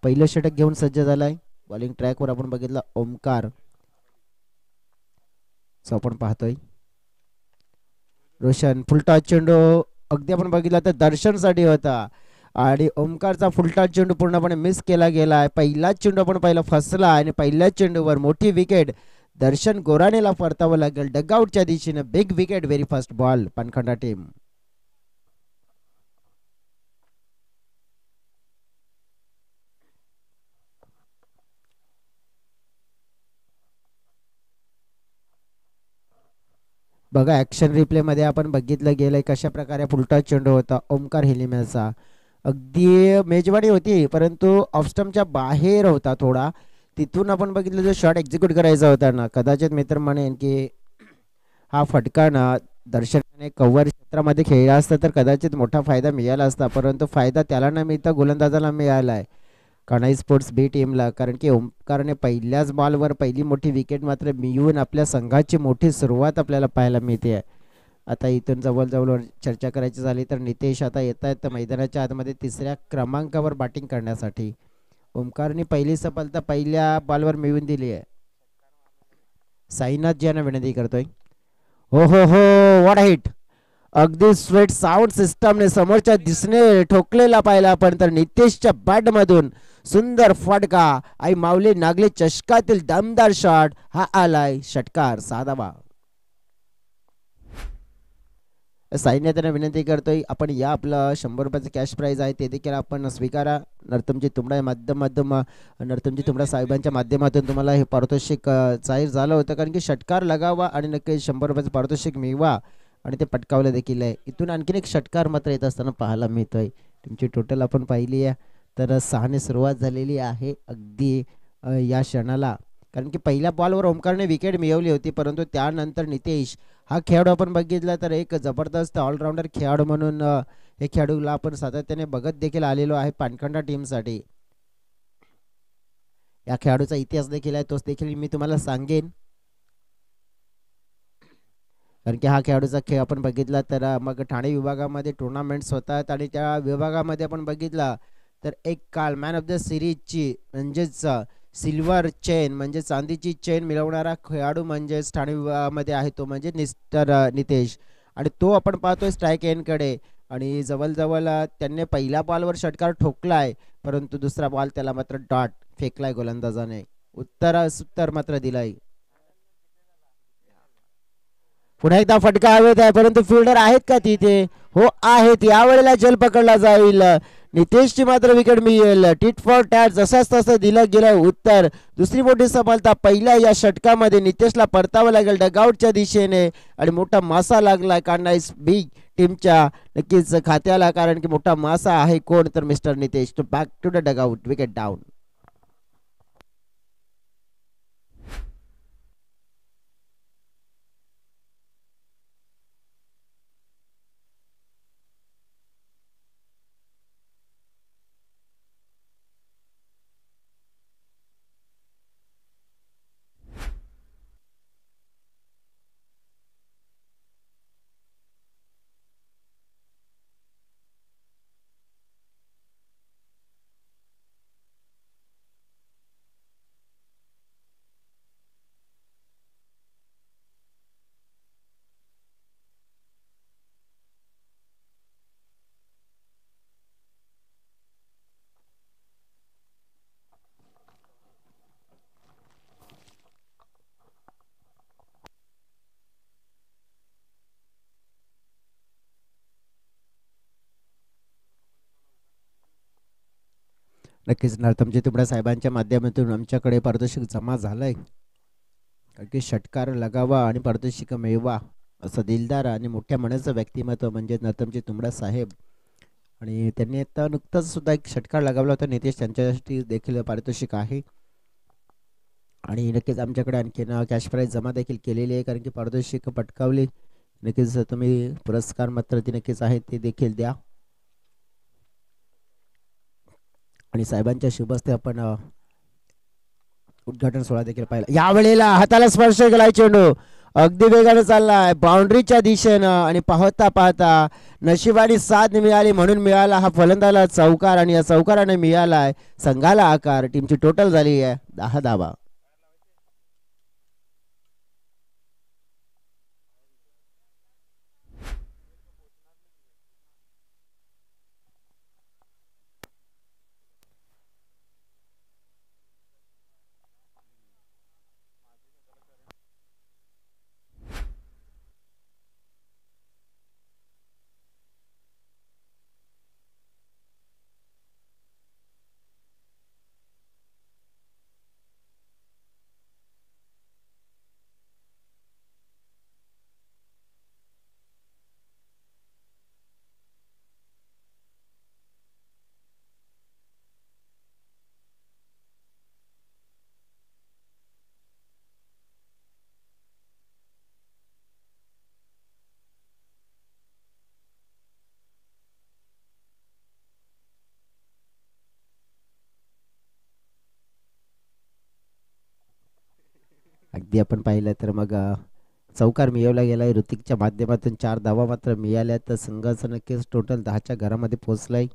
पहिलं षटक घेऊन सज्ज झालाय. बॉलिंग ट्रॅकवर आपण बघितलं ओमकार, आपण पाहतोय रोशन. फुलटॉस चेंडू अगदी आपण बघितला तर दर्शनसाठी होता आणि ओमकारचा फुलटॉस चेंडू पूर्णपणे मिस केला गेला. पहिलाच चेंडू आपण पहिला फसला आणि पहिल्याच चेंडूवर मोठी विकेट दर्शन गोराणेला परतावं लागेल डगआउटच्या दिशेने. Big wicket, very first ball Pankhanda team. बघा ऍक्शन रिप्ले मध्ये आपण बघितलं गेलंय कशा प्रकारे फुलटॉस चेंडू होता ओमकार हेलिमेचा. अगदी मेजवानी होती परंतु ऑफस्टमच्या बाहेर होता थोडा. तिथून आपण बघितलं जो शॉट एक्झिक्यूट करायचा होता ना, कदाचित मित्र म्हणेन की हा फटका ना दर्शनाने कव्हर क्षेत्रामध्ये खेळला असता तर कदाचित मोठा फायदा मिळाला असता, परंतु फायदा त्याला न मिळता गोलंदाजाला मिळाला आहे कानाई स्पोर्ट्स बी टीमला. कारण की ओमकारने पहिल्याच बॉलवर पहिली मोठी विकेट मात्र मिळवून आपल्या संघाची मोठी सुरुवात आपल्याला पाहायला मिळते आहे. आता इथून जवळ चर्चा करायची झाली तर नितेश आता येत आहेत मैदानाच्या आतमध्ये तिसऱ्या क्रमांकावर बॅटिंग करण्यासाठी. ओमकारने पहिली सफलता पहिल्या बॉलवर मिळवून दिली आहे. साईनाथ यांना विनंती करतोय. हो हो हो, व्हॉट हिट. अगदी स्ट्रेट साऊंड सिस्टमने समोरच्या दिसणे ठोकलेला पाहिला आपण तर नितेशच्या बॅट मधून सुंदर फटका आई माऊली नागले चषकातील दमदार शॉट हा आलाय षटकार साधावा. साईने त्यांना विनंती करतोय आपण या आपलं 100 रुपयाचं कॅश प्राइज आहे ते देखील आपण स्वीकारा. नर्तमजी तुमडा नर्तमजी तुमडा साहेबांच्या माध्यमातून तुम्हाला हे पारितोषिक जाहीर झालं होतं कारण की षटकार लगावा आणि नक्की 100 रुपयाचं पारितोषिक मिळवा आणि ते पटकावलं देखील आहे. इथून आणखीन एक षटकार मात्र येत असताना पाहायला मिळतोय. तुमची टोटल आपण पाहिली आहे तर 6 ने सुरुवात झालेली आहे अगदी या क्षणाला. कारण की पहिल्या बॉलवर ओमकारने विकेट मिळवली होती परंतु त्यानंतर नितेश हा खेळाडू आपण बघितला तर एक जबरदस्त ऑलराऊंडर खेळाडू म्हणून हे खेळाडूला आपण सातत्याने बघत देखील आलेलो आहे पानखंडा टीमसाठी. या खेळाडूचा इतिहास देखील आहे तोच देखील मी तुम्हाला सांगेन कारण की हा खेळाडूचा खेळ आपण बघितला तर मग ठाणे विभागामध्ये टुर्नामेंट्स होतात आणि त्या विभागामध्ये आपण बघितला तर एक काल मॅन ऑफ द सिरीजची म्हणजेच सिल्वर चेन म्हणजे चांदीची चेन मिळवणारा खेळाडू म्हणजेच ठाणे विभागामध्ये आहे तो म्हणजे मिस्टर नितेश. आणि तो आपण पाहतोय स्ट्राईक एंडकडे आणि जवळजवळ त्यांनी पहिल्या बॉलवर षटकार ठोकलाय परंतु दुसरा बॉल त्याला मात्र डॉट फेकलाय गोलंदाजाने. उत्तर मात्र दिलाय. पुन्हा एकदा फटका हवेत आहे परंतु फिल्डर आहेत का तिथे? हो आहेत. यावेळेला जल पकडला जाईल. नितेशची मात्र विकेट मिळेल. टिट फॉर टॅट जसाच तसं दिलं गेलं उत्तर. दुसरी मोठी सफलता पहिल्या या षटकामध्ये नितेशला परतावं लागेल डगआउटच्या दिशेने आणि मोठा मासा लागला कानाईस बिग टीमच्या नक्कीच खात्याला कारण की मोठा मासा आहे कोण तर mister Nitesh. To back to the dugout, wicket down. नक्कीच नर्तमजी तुमच्या साहेबांच्या माध्यमातून आमच्याकडे पारितोषिक जमा झालंय कारण की षटकार लगावा आणि पारितोषिक मिळवा असं दिलदार आणि मोठ्या मनाचं व्यक्तिमत्व म्हणजे नर्तमजी तुमडा साहेब. आणि त्यांनी आता नुकताच सुद्धा एक षटकार लगावला होता नितेश त्यांच्यासाठी देखील पारितोषिक आहे आणि नक्कीच आमच्याकडे आणखीन कॅश प्राइज जमा देखील केलेली आहे कारण की पारितोषिक पटकावली. नक्कीच तुम्ही पुरस्कार मात्र ती नक्कीच आहे ते देखील द्या आणि साहेबांच्या शुभस्ते आपण उद्घाटन सोहळा देखील पाहिला. यावेळेला हाताला स्पर्श केलाय चेंडू अगदी वेगाने चाललाय बाउंड्रीच्या दिशेनं आणि पाहता पाहता नशिबाने साथ मिळाली म्हणून मिळाला हा फलंदाला चौकार आणि या चौकाराने मिळालाय संघाला आकार. टीमची टोटल झाली आहे 10 धावा. अगदी आपण पाहिलं तर मग चौकार मिळवला गेलाय ऋतिकच्या माध्यमातून 4 धावा मात्र मिळाल्या तर संघाचं नक्कीच टोटल 10च्या घरामध्ये पोहोचलाय.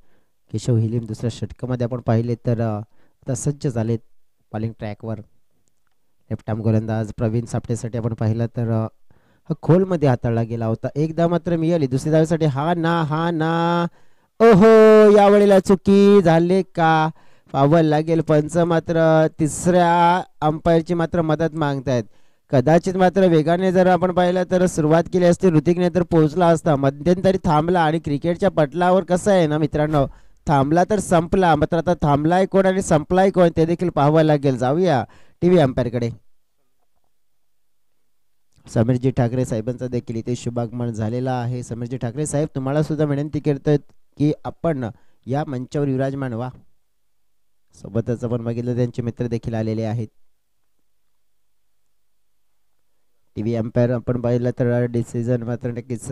केशव हिलीम दुसऱ्या षटकामध्ये आपण पाहिले तर आता सज्ज झालेत बॉलिंग ट्रॅकवर. लेफ्ट आर्म गोलंदाज प्रवीण सापटेसाठी आपण पाहिलं तर हा खोलमध्ये हाताळला गेला होता. 1 धाव मात्र मिळाली दुसऱ्या धावेसाठी हा ना ओहो यावेळेला चुकी झाले का फावल लागेल. पंच मात्र तिसऱ्या अंपायरची मात्र मदत मागतायत. कदाचित मात्र वेगाने जर आपण पाहिलं तर सुरुवात केली असती ऋतिकने तर पोहोचला असता मध्यंतरी थांबला आणि क्रिकेटच्या पटलावर कसं आहे ना मित्रांनो थांबला तर संपला मात्र आता थांबलाय कोण आणि संपलाय कोण ते देखील पाहावं लागेल. जाऊया टीव्ही अंपायरकडे. समीरजी ठाकरे साहेबांचा देखील इथे शुभागमन झालेला आहे. समीरजी ठाकरे साहेब तुम्हाला सुद्धा विनंती करतोय की आपण या मंचावर विराजमान व्हा. सोबतच आपण बघितलं त्यांचे मित्र देखील आलेले आहेत. टीव्ही अंपायर आपण पाहिलं तर डिसिजन मात्र नक्कीच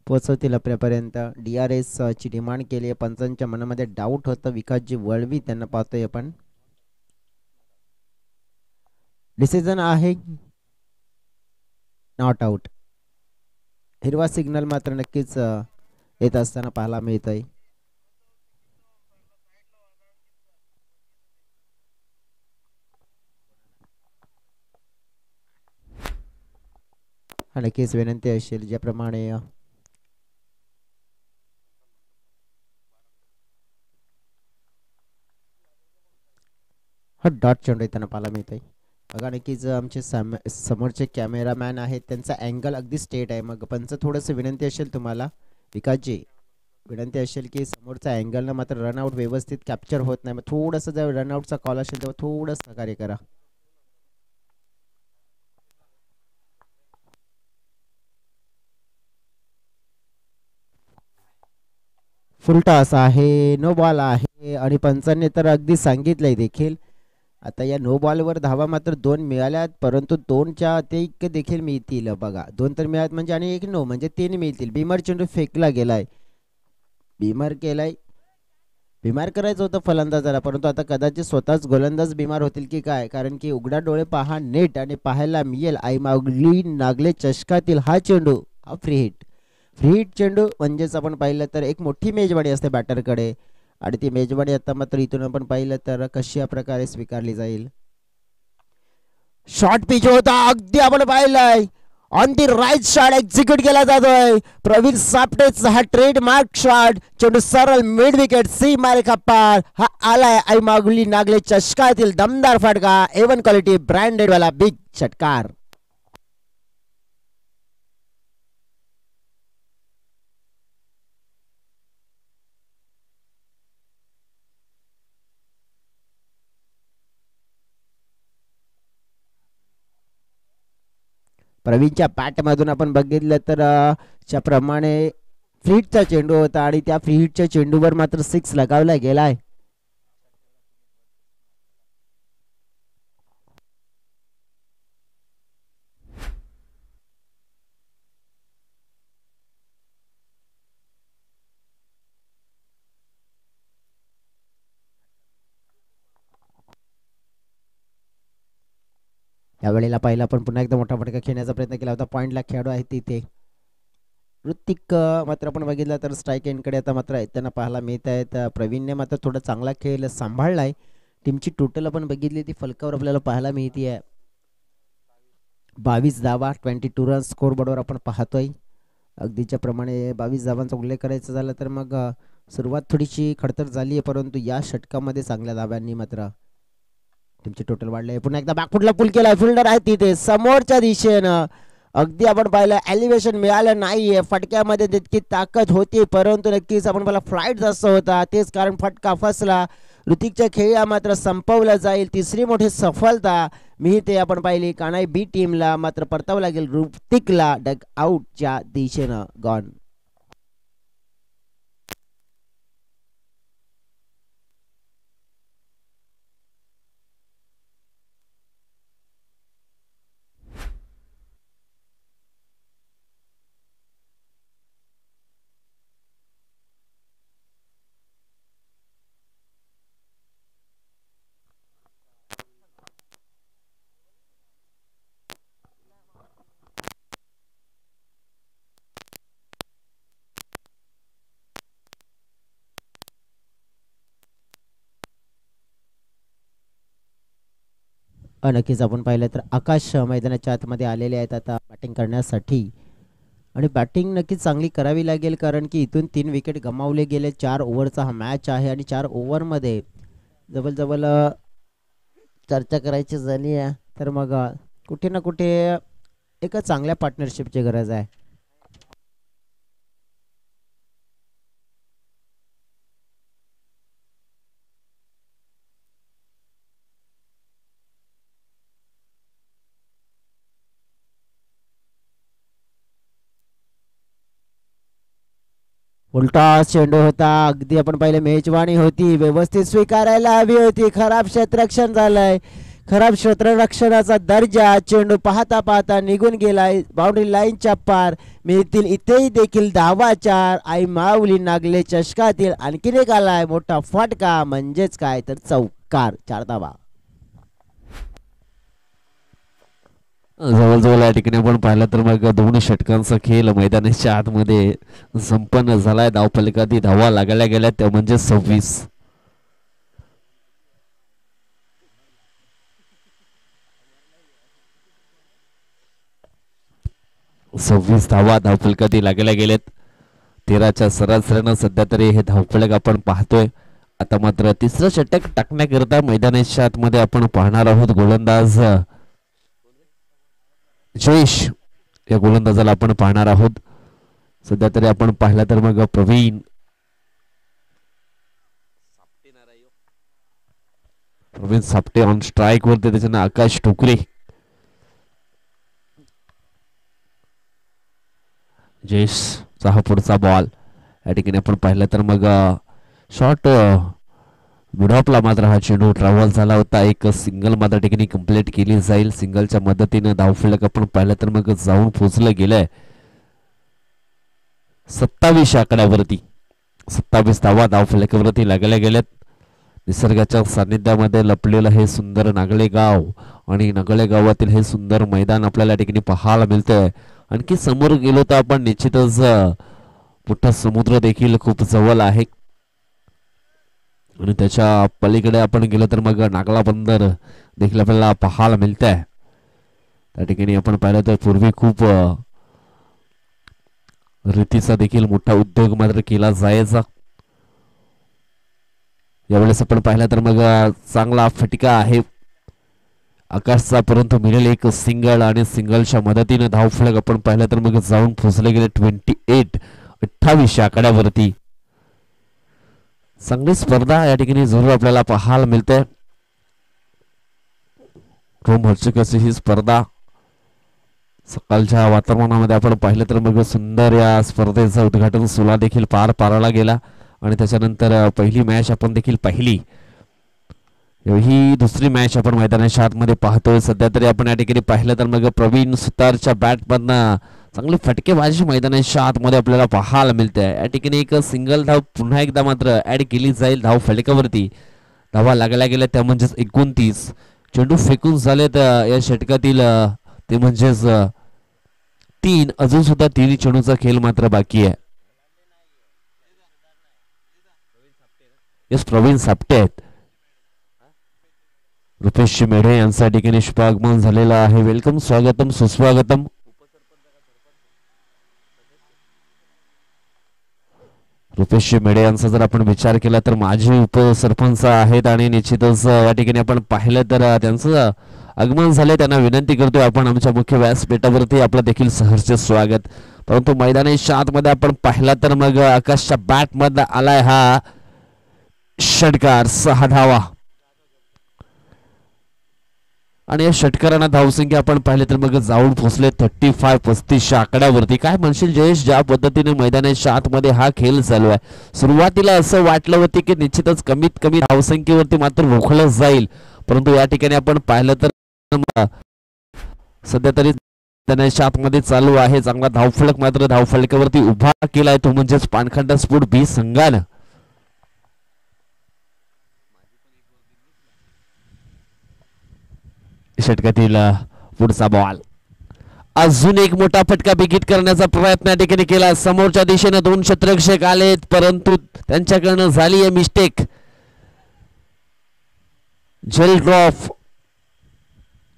पोहोचवतील आपल्यापर्यंत. DRS ची डिमांड केली आहे. पंचांच्या मनामध्ये डाऊट होतं विकासजी वळवी त्यांना पाहतोय आपण. डिसिजन आहे नॉट आउट. हिरवा सिग्नल मात्र नक्कीच येत असताना पाहायला मिळत आहे. नक्कीच विनंती असेल ज्याप्रमाणे हा डॉट चेंडू येताना पाहायला मिळत आहे. बघा नक्कीच आमचे समोरचे कॅमेरामॅन आहेत त्यांचा अँगल अगदी स्ट्रेट आहे. मग पंच थोडंसं विनंती असेल तुम्हाला विकासजी विनंती असेल की समोरचा अँगलनं मात्र रनआउट व्यवस्थित कॅप्चर होत नाही. मग थोडंसं जर रनआउटचा कॉल असेल तेव्हा थोडं सहकार्य करा. फुलटॉस आहे नो बॉल आहे आणि पंचांनी तर अगदी सांगितलंय देखील. आता या नो बॉलवर धावा मात्र 2 मिळाल्यात परंतु 2च्या अतिरिक्त देखील मिळतील. बघा 2 तर मिळाल्यात म्हणजे आणि 1 नो म्हणजे 3 मिळतील. बिमार चेंडू फेकला गेलाय. बिमार केलाय बिमार करायचं होतं फलंदाजाला परंतु आता कदाचित स्वतःच गोलंदाज बिमार होतील की काय कारण की उघडा डोळे पहा नेट आणि पाहायला मिळेल आई माऊली नागले चषकातील हा चेंडू हा फ्री हिट. फ्री हिट चेंडू म्हणजेच आपण पाहिलं तर एक मोठी मेजवानी असते बॅटरकडे आणि ती मेजवानी आता मात्र इथून आपण पाहिलं तर कशा प्रकारे स्वीकारली जाईल. शॉर्ट पिच होता अगदी आपण पाहिलंय on the right shot execute केला जातोय. प्रवीण सापटेचा हा ट्रेड मार्क शॉट चेंडू सरळ मिड विकेट सी मारेखा पार हा आलाय आई मागुली नागले चषकातील दमदार फटका A1 क्वालिटी ब्रँडेड वाला बिग षटकार. प्रवीणच्या बॅटमधून आपण बघितलं तर ज्याप्रमाणे फ्री हिटचा चेंडू होता आणि त्या फ्री हिटच्या चेंडूवर मात्र 6 लगावला गेलाय. यावेळेला पाहिला पण पुन्हा एकदा मोठा फटका खेळण्याचा प्रयत्न केला होता. पॉईंटला खेळाडू आहे तिथे ऋतिक मात्र आपण बघितलं तर स्ट्राईक एंडकडे आता मात्र येताना पाहायला मिळत आहेत. प्रवीणने मात्र थोडा चांगला खेळ सांभाळला आहे. टीमची टोटल आपण बघितली ती फलकावर आपल्याला पाहायला मिळते आहे 22 धावा 22 रन स्कोर बोर्डवर आपण पाहतोय. अगदीच्या प्रमाणे 22 धावांचा उल्लेख करायचा झाला तर मग सुरुवात थोडीशी खडतर झाली आहे, परंतु या षटकामध्ये चांगल्या धाव्यांनी मात्र टीमची टोटल वाढले. पुन्हा एकदा बॅकफुटला पुल केला. फिल्डर आहे तिथे समोरच्या दिशेनं. अगदी आपण पाहिलं एलिव्हेशन मिळालं नाहीये. फटक्यामध्ये तितकी ताकद होती, परंतु नक्कीच आपण पाहिलं फ्लाईट जास्त होता, तेच कारण फटका फसला. ऋतिकच्या खेळी मात्र संपवला जाईल. तिसरी मोठी सफलता मी ते आपण पाहिली कानाई बी टीमला मात्र परतावं लागेल ऋतिकला डग आउटच्या दिशेनं गॉन. नक्कीच आपण पाहिलं तर आकाश मैदानाच्या आतमध्ये आलेले आहेत आता बॅटिंग करण्यासाठी. आणि बॅटिंग नक्कीच चांगली करावी लागेल, कारण की इथून 3 विकेट गमावले गेले. 4 ओव्हरचा हा मॅच आहे आणि 4 ओव्हरमध्ये जवळजवळ चर्चा करायची झाली आहे तर मग कुठे ना कुठे एका चांगल्या पार्टनरशिपची गरज आहे. उलटा चेंडू होता. अगदी आपण पहिले मेजवानी होती, व्यवस्थित स्वीकारायला हवी होती. खराब क्षेत्ररक्षण झालंय. खराब क्षेत्ररक्षणाचा दर्जा. चेंडू पाहता पाहता निघून गेलाय बाउंड्री लाईनच्या पार. मिळतील इथेही देखील धावा 4. आई माऊली नागले चषकातील आणखीन एक आलाय मोठा फटका, म्हणजेच काय तर चौकार. 4 धावा. जवळजवळ या ठिकाणी आपण पाहिलं तर मग दोन षटकांचा खेळ मैदानाच्या आतमध्ये संपन्न झालाय. धावफलकात धावा लागायला गेल्या त्या म्हणजे 26 धावा धावफलकात लागायला गेल्यात. 13च्या सरासरीनं सध्या तरी हे धावफलक आपण पाहतोय. आता मात्र तिसरं षटक टाकण्याकरता मैदानाच्या आतमध्ये आपण पाहणार आहोत गोलंदाज जयेश. या गोलंदाजाला आपण पाहणार आहोत. सध्या तरी आपण पाहिलं तर मग प्रवीण सापटे ऑन स्ट्राईक वरती, त्याच्यानं आकाश टोकरे. जयेशचा हा पुढचा बॉल. या ठिकाणी आपण पाहिलं तर मग शॉर्ट मिडऑफला मात्र हा चेंडू ट्रॅव्हल झाला होता. एक सिंगल मात्र ठिकाणी कंप्लीट केली जाईल. सिंगलच्या मदतीने धावफलक आपण पाहिलं तर मग जाऊन पोहोचलं गेलंय 27 आकड्यावरती. 27 धावा धावफलकावरती लागल्या गेल्यात. निसर्गाच्या सानिध्यामध्ये लपलेलं हे सुंदर नागळे गाव आणि नागळे गावातील हे सुंदर मैदान आपल्याला ठिकाणी पाहायला मिळतंय. आणखी समोर गेलो तर आपण निश्चितच मोठा समुद्र देखील खूप जवळ आहे आणि त्याच्या पलीकडे आपण गेलो तर मग नागला बंदर देखील आपल्याला पाहायला मिळत आहे. त्या ठिकाणी आपण पाहिलं तर पूर्वी खूप रेतीचा देखील मोठा उद्योग मात्र केला जायचा. यावेळेस आपण पाहिलं तर मग चांगला फटका आहे आकाशचा, परंतु मिळेल एक सिंगल आणि सिंगलच्या मदतीने धावफलक आपण पाहिलं तर मग जाऊन पोहोचले गेले 28 आकड्यावरती. चांगली स्पर्धा या ठिकाणी जरूर आपल्याला पाहायला मिळते. रोमहर्षक अशी ही स्पर्धा सकाळच्या वातावरणामध्ये आपण पाहिलं तर मग सुंदर या स्पर्धेचं उद्घाटन सोहळा देखील पार पाडला गेला आणि त्याच्यानंतर पहिली मॅच आपण देखील पाहिली. ही दुसरी मॅच आपण मैदानाच्या आतमध्ये पाहतोय. सध्या तरी आपण या ठिकाणी पाहिलं तर मग प्रवीण सुतारच्या बॅटमधनं चांगली फटकेबाजी मैदानाच्या आतमध्ये आपल्याला पाहायला मिळते. या ठिकाणी एक सिंगल धाव पुन्हा एकदा मात्र ऍड केली जाईल धाव फलकावरती. धावा लागल्या गेल्या त्या म्हणजेच 29. चेंडू फेकून झालेत या षटकातील ते म्हणजेच 3. अजून सुद्धा 3 चेंडूचा खेळ मात्र बाकी आहे. प्रवीण सापटे आहेत. रुपेश मेढे यांच्या ठिकाणी शुभागमन झालेलं आहे. वेलकम, स्वागतम, सुस्वागतम. रुपेश मेढे यांचा जर आपण विचार केला तर माजी उपसरपंच आहेत आणि निश्चितच या ठिकाणी आपण पाहिलं तर त्यांचं आगमन झाले. त्यांना विनंती करतोय आपण आमच्या मुख्य व्यासपीठावरती आपलं देखील सहर्ष स्वागत. परंतु मैदानी मध्ये आपण पाहिला तर मग आकाशच्या बॅट मध्ये आलाय हा षटकार. 6 धावा आणि या षटकारांना धावसंख्या आपण पाहिले तर मग जाऊन पोहोचले 35-35 आकड्यावरती. काय म्हणशील जयेश, ज्या पद्धतीने मैदानी मध्ये हा खेळ चालू आहे, सुरुवातीला असं वाटलं होतं की निश्चितच कमीत कमी धावसंख्येवरती मात्र रोखलं जाईल, परंतु या ठिकाणी आपण पाहिलं तर सध्या तरी मध्ये चालू आहे. चांगला धावफलक मात्र धावफलकावरती उभा केलाय तो म्हणजेच पानखंड स्पोर्ट बी संघानं. षटकातील पुढचा बॉल, अजून एक मोठा फटका बिगिट करण्याचा प्रयत्न या ठिकाणी केला. समोरच्या दिशेने 2 क्षेत्ररक्षक आलेत परंतु त्यांच्याकडनं झाली आहे मिस्टेक. जेल ड्रॉप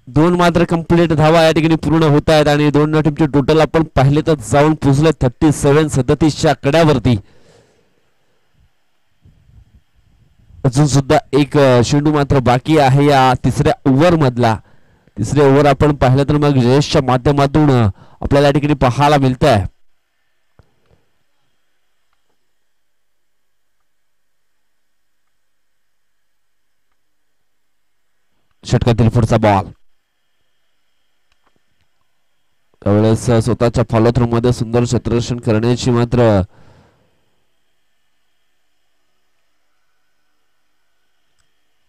2 मात्र कंप्लीट धावा या ठिकाणी पूर्ण होत आहेत आणि 2 टीमचे टोटल आपण पाहिले तर जाऊन पोहोचले 37-37 आकड्यावरती. अजून सुद्धा एक चेंडू मात्र बाकी आहे या तिसऱ्या ओव्हर मधला. तिसरे ओव्हर आपण पाहिलं तर मग जयेशच्या माध्यमातून आपल्याला या ठिकाणी पाहायला मिळत आहे. षटकातील पुढचा बॉल, त्यावेळेस स्वतःच्या फॉलो थ्रू मध्ये सुंदर क्षेत्ररक्षण करण्याची मात्र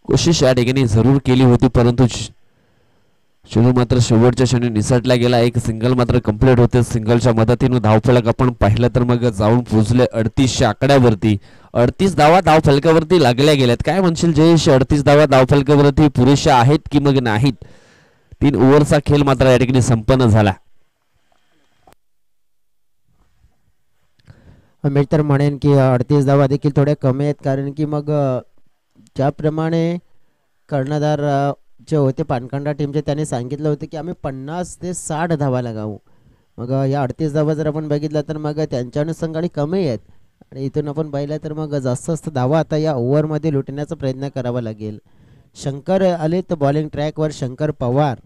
कोशिश या ठिकाणी जरूर केली होती, परंतु चेंडू मात्र शेवटच्या क्षणी निसटला गेला. एक सिंगल मात्र कंप्लीट होते. सिंगलच्या मदतीने धावफलक आपण पाहिलं तर मग जाऊन पोहोचले 38 आकड्यावरती. 38 धावा धावफलकावरती लागल्या गेल्यात. काय म्हणशील जयेश, 38 धावा धावफलकावरती पुरेशा आहेत की मग नाहीत? 3 ओव्हरचा खेळ मात्र या ठिकाणी संपन्न झाला. मी तर म्हणेन की 38 धावा देखील थोड्या कमी आहेत, कारण की मग ज्याप्रमाणे कर्णधार जे होते पानखंडा टीमचे त्यांनी सांगितलं होतं की आम्ही 50 ते 60 धावा लगावू. मग या 38 धावा जर आपण बघितलं तर मग त्यांच्या अनुषंगाने कमी आहेत आणि इथून आपण पाहिलं तर मग जास्त धावा आता या ओव्हरमध्ये लुटण्याचा प्रयत्न करावा लागेल. शंकर आले तर बॉलिंग ट्रॅकवर शंकर पवार,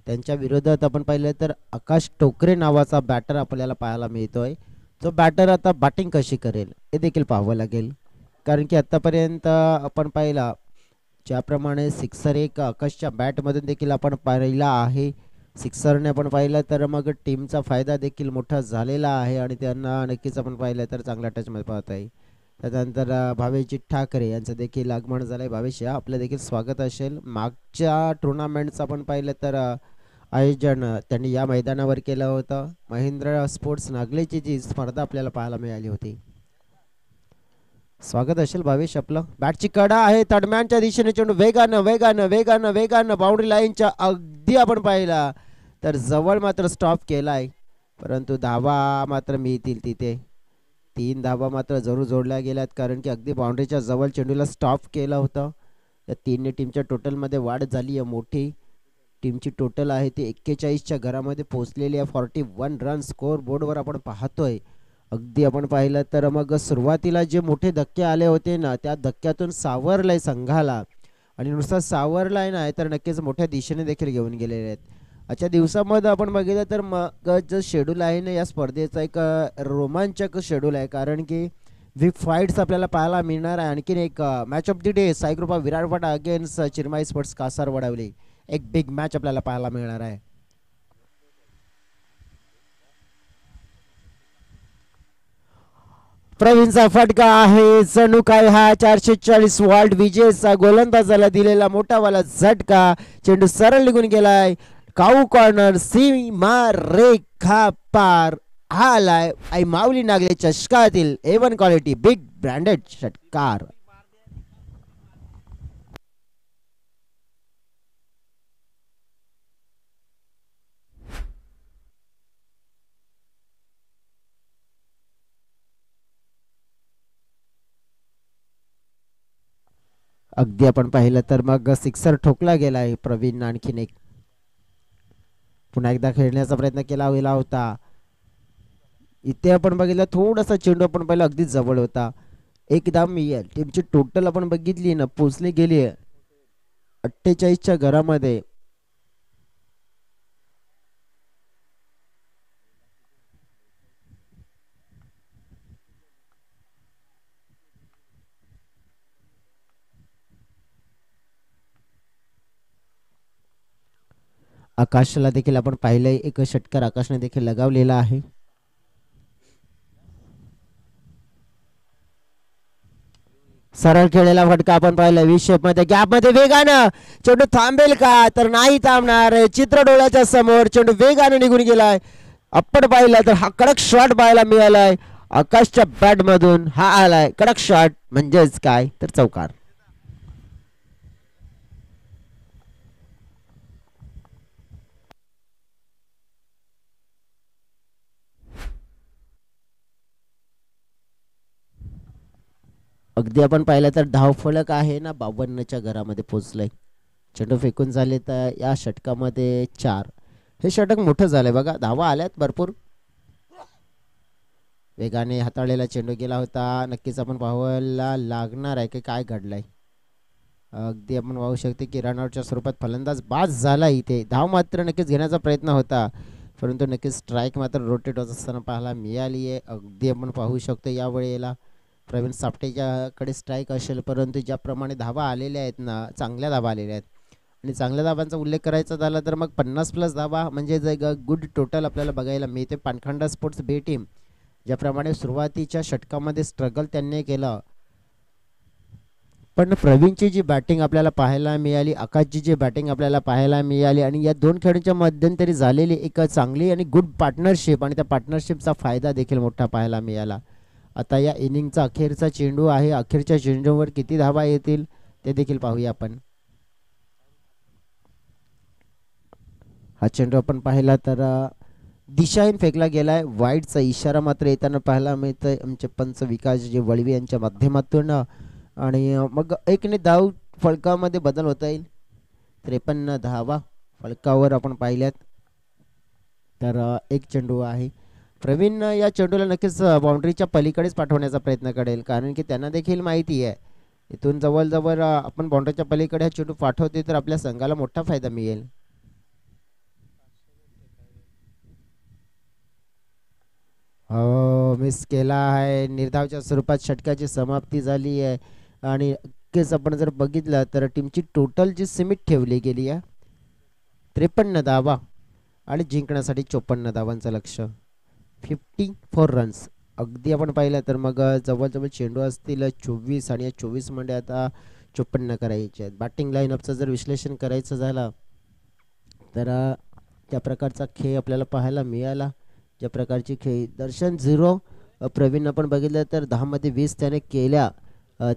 त्यांच्या विरोधात आपण पाहिलं तर आकाश टोकरे नावाचा बॅटर आपल्याला पाहायला मिळतोय. जो बॅटर आता बॅटिंग कशी करेल हे देखील पाहावं लागेल, कारण की आत्तापर्यंत आपण पाहिला ज्याप्रमाणे सिक्सर एक आकाशच्या बॅटमधून देखील आपण पाहिला आहे. सिक्सरने आपण पाहिलं तर मग टीमचा फायदा देखील मोठा झालेला आहे आणि त्यांना नक्कीच आपण पाहिलं तर चांगला टचमध्ये पाहत आहे. त्यानंतर भावेशजी ठाकरे यांचं देखील आगमन झालं आहे. भावेश या आपलं देखील स्वागत असेल. मागच्या टुर्नामेंटचं आपण पाहिलं तर आयोजन त्यांनी या मैदानावर केलं होतं. महेंद्र स्पोर्ट्स नागलेची जी स्पर्धा आपल्याला पाहायला मिळाली होती. स्वागत असेल भावेश आपलं. बॅटची कडा आहे तडम्यांच्या दिशेने चेंडू वेगानं वेगानं वेगानं वेगानं बाउंड्री लाईनच्या अगदी आपण पाहिला तर जवळ मात्र स्टॉप केलाय, परंतु धावा मात्र मिळतील तिथे. 3 धावा मात्र जरूर जोडल्या गेल्यात, कारण की अगदी बाउंड्रीच्या जवळ चेंडूला स्टॉप केलं होतं. या 3 टीमच्या टोटलमध्ये वाढ झाली आहे मोठी. टीमची टोटल आहे ती 41च्या घरामध्ये पोहोचलेली आहे. 41 रन स्कोअर बोर्डवर आपण पाहतोय. अगदी आपण पाहिलं तर मग सुरुवातीला जे मोठे धक्के आले होते ना, त्या धक्क्यातून सावरलाय संघाला आणि नुसता सावरलाय नाही तर नक्कीच मोठ्या दिशेने देखील घेऊन गेलेले आहेत. आजच्या दिवसामध्ये आपण बघितलं तर मग जो शेड्यूल आहे ना या स्पर्धेचा एक रोमांचक शेड्यूल आहे, कारण की बिग फाईट्स आपल्याला पाहायला मिळणार आहे. आणखीन एक match of the day Saikrupa Viratwada against Chirmai sports Kasar Vadavali, एक बिग मॅच आपल्याला पाहायला मिळणार आहे. प्रवीणचा फटका आहे. जणू काय हा 440 वॉल्ट विजेचा गोलंदाजाला दिलेला मोठावाला झटका. चेंडू सरळ निघून गेलाय. काऊ कॉर्नर सीमा रेखा पार आलाय. आई माऊली Nagle चषकातील A1 quality big branded षटकार. अगदी आपण पाहिलं तर मग सिक्सर ठोकला गेला आहे प्रवीण आणखीन एक. पुन्हा एकदा खेळण्याचा प्रयत्न केला गेला होता. इथे आपण बघितलं थोडासा चेंडू आपण पाहिलं अगदी जवळ होता. एक धाव मिळेल. टीमची टोटल आपण बघितली ना पोचली गेली आहे 48च्या घरामध्ये. आकाशला देखील आपण पाहिलंय एक षटकार आकाशने देखील लगावलेला आहे. सरळ खेळलेला फटका आपण पाहिला विषेप मध्ये गॅप मध्ये वेगानं चेंडू थांबेल का तर नाही थांबणार. चित्र डोळ्याच्या समोर चेंडू वेगाने निघून गेलाय. आपण पाहिला तर हा कडक शॉट पाहायला मिळालाय आकाशच्या बॅट मधून. हा आलाय कडक शॉट म्हणजेच काय तर चौकार. अगदी आपण पाहिलं तर धावफलक आहे ना 52च्या घरामध्ये पोहोचलंय. चेंडू फेकून झाले तर या षटकामध्ये 4. हे षटक मोठं झालंय बघा. धावा आल्यात भरपूर. वेगाने हाताळलेला चेंडू गेला होता. नक्कीच आपण पाहायला लागणार आहे की काय घडलंय. अगदी आपण पाहू शकतो की रनआउटच्या स्वरूपात फलंदाज बाद झाला. इथे धाव मात्र नक्कीच घेण्याचा प्रयत्न होता परंतु नक्कीच स्ट्राईक मात्र रोटेट होत असताना पाहायला मिळाली आहे. अगदी आपण पाहू शकतो यावेळेला प्रवीण सापटेच्याकडे स्ट्राईक असेल परंतु ज्याप्रमाणे धावा आलेल्या आहेत ना चांगल्या धावा आलेल्या आहेत. आणि चांगल्या धावांचा उल्लेख करायचा झाला तर मग 50+ धावा म्हणजे जे गुड टोटल आपल्याला बघायला मिळते. पानखंडा स्पोर्ट्स बी टीम ज्याप्रमाणे सुरुवातीच्या षटकामध्ये स्ट्रगल त्यांनी केलं पण प्रवीणची जी बॅटिंग आपल्याला पाहायला मिळाली आकाशची जी बॅटिंग आपल्याला पाहायला मिळाली आणि या दोन खेळाडूंच्या मध्यंतरी झालेली एक चांगली आणि गुड पार्टनरशिप आणि त्या पार्टनरशिपचा फायदा देखील मोठा पाहायला मिळाला. आता या इनिंगचा अखेरचा चेंडू आहे. अखेरच्या चेंडूवर किती धावा येतील ते देखील पाहूया आपण. हा चेंडू आपण पाहिला तर दिशाहीन फेकला गेलाय. वाईडचा इशारा मात्र येताना पाहायला मिळतोय आमचे पंच विकासजी वळवी यांच्या माध्यमातून. आणि मग एकने धाव फलकामध्ये बदल होता येईल. 53 धावा फलकावर आपण पाहिल्यात तर एक चेंडू आहे. प्रवीण या चेंडूला नक्कीच बाउंड्रीच्या पलीकडेच पाठवण्याचा प्रयत्न करेल कारण की त्यांना देखील माहिती आहे इथून जवळजवळ आपण बाउंड्रीच्या पलीकडे हा चेंडू पाठवते तर आपल्या संघाला मोठा फायदा मिळेल. मिस केला आहे. निर्धावच्या स्वरूपात षटकाची समाप्ती झाली आहे आणि नक्कीच आपण जर बघितलं तर टीमची टोटल जी सिमिट ठेवली गेली आहे 53 धावा आणि जिंकण्यासाठी 54 धावांचं लक्ष. 54 रन्स. अगदी आपण पाहिलं तर मग जवळजवळ चेंडू असतील 24 आणि या 24 मध्ये आता 54 करायचे आहेत. बॅटिंग लाईनअपचं जर विश्लेषण करायचं झालं तर त्या प्रकारचा खेळ आपल्याला पाहायला मिळाला. ज्या प्रकारची खेळ दर्शन 0 प्रवीण आपण बघितलं तर 10 मध्ये 20 त्याने केल्या.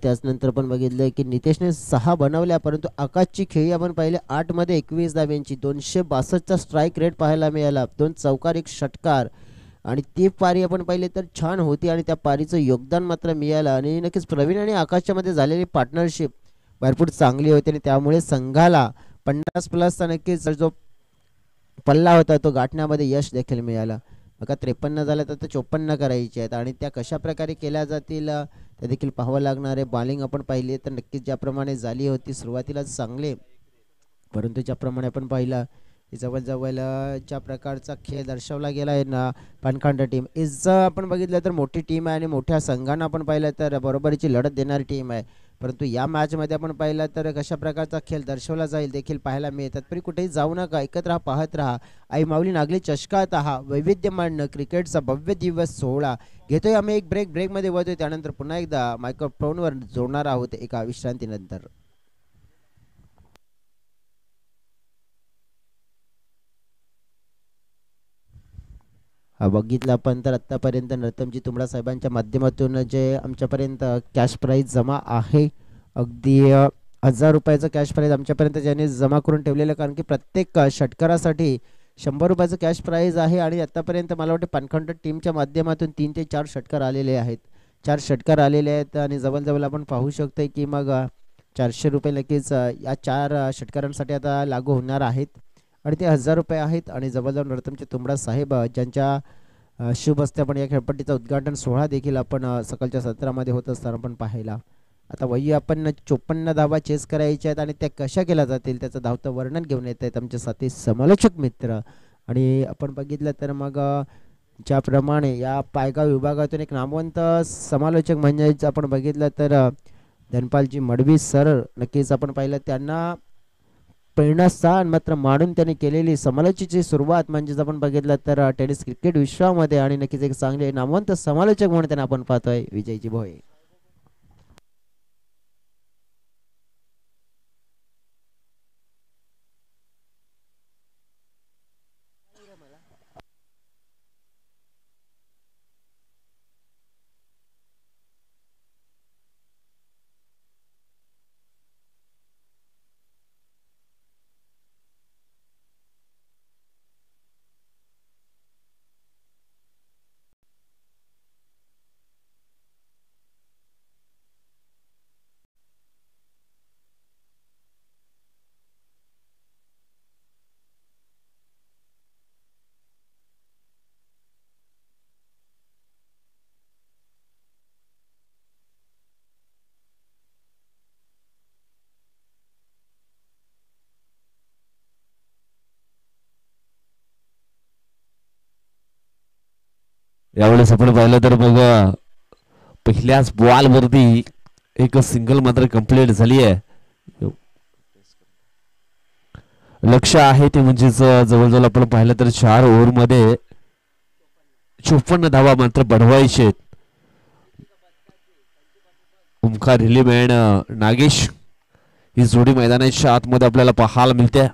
त्याचनंतर पण बघितलं की नितेशने 6 बनवल्या परंतु आकाशची खेळी आपण पाहिले 8 मध्ये 21 धाव्यांची 262चा स्ट्राईक रेट पाहायला मिळाला. 2 चौकार 1 षटकार आणि ती पारी आपण पाहिले तर छान होती आणि त्या पारीचं योगदान मात्र मिळालं. आणि नक्कीच प्रवीण आणि आकाशच्या मध्ये झालेली पार्टनरशिप भरपूर चांगली होती आणि त्यामुळे संघाला 50+ नक्कीच जो पल्ला होता तो गाठण्यामध्ये यश देखील मिळालं. बघा 53 झालं तर 54 करायचे आहेत आणि त्या कशा प्रकारे केल्या जातील ते देखील पाहावं लागणार आहे. बॉलिंग आपण पाहिली तर नक्कीच ज्याप्रमाणे झाली होती सुरुवातीला चांगले परंतु ज्याप्रमाणे आपण पाहिलं जवळजवळ ज्या प्रकारचा खेळ दर्शवला गेला आहे ना पानखंड टीम इज आपण बघितलं तर मोठी टीम आहे आणि मोठ्या संघांना आपण पाहिलं तर बरोबरीची लढत देणारी टीम आहे परंतु या मॅचमध्ये आपण पाहिलं तर कशा प्रकारचा खेळ दर्शवला जाईल देखील पाहायला मिळतात. तरी कुठेही जाऊ नका ऐकत राहा पाहत राहा आई माऊली नागली चषकात हा वैविध्यमान क्रिकेटचा भव्य दिवस सोहळा घेतोय आम्ही एक ब्रेकमध्ये वळतोय त्यानंतर पुन्हा एकदा मायक्रोफोनवर जोडणार आहोत एका विश्रांतीनंतर. हा बघितलं आपण तर आत्तापर्यंत नरतमजी तुमडा साहेबांच्या माध्यमातून जे आमच्यापर्यंत कॅश प्राईज जमा आहे अगदी 1000 रुपयाचं कॅश प्राईज आमच्यापर्यंत ज्याने जमा करून ठेवलेलं कारण की प्रत्येक षटकारासाठी 100 रुपयाचं कॅश प्राईज आहे. आणि आत्तापर्यंत मला वाटतं पानखंड टीमच्या माध्यमातून 3 ते 4 षटकार आलेले आहेत. 4 षटकार आलेले आहेत आणि जवळजवळ आपण पाहू शकतोय की मग 400 रुपये नक्कीच या 4 षटकारांसाठी आता लागू होणार आहेत आणि ते 1000 रुपये आहेत. आणि जवळजवळ नरोत्तमचे तुंबडा साहेब ज्यांच्या शुभ हस्ते आपण या खेळपट्टीचा उद्घाटन सोहळा देखील आपण सकाळच्या सत्रामध्ये होत असताना आपण पाहायला. आता वही आपण 54 धावा चेस करायच्या आहेत आणि त्या कशा केल्या जातील त्याचं धावतं वर्णन घेऊन येत आहेत आमचे साथी समालोचक मित्र. आणि आपण बघितलं तर मग ज्याप्रमाणे या पायगाव विभागातून एक नामवंत समालोचक म्हणजेच आपण बघितलं तर धनपालजी मडवी सर नक्कीच आपण पाहिलं त्यांना प्रेरणास्थान मात्र मानून त्यांनी केलेली समालोचनाची सुरुवात म्हणजेच आपण बघितलं तर टेनिस क्रिकेट विश्वामध्ये आणि नक्कीच एक चांगले नामवंत समालोचक म्हणून त्यांना आपण पाहतोय विजयजी भोये. यावेळेस आपण पाहिलं तर बघा पहिल्याच बॉल वरती एक सिंगल मात्र कंप्लीट झाली आहे. लक्ष आहे ते म्हणजेच जवळजवळ आपण पाहिलं तर 4 ओव्हरमध्ये 54 धावा मात्र बनवायचे. ओमकार हिलीमॅन नागेश ही जोडी मैदानाच्या आतमध्ये आपल्याला पाहायला मिळते.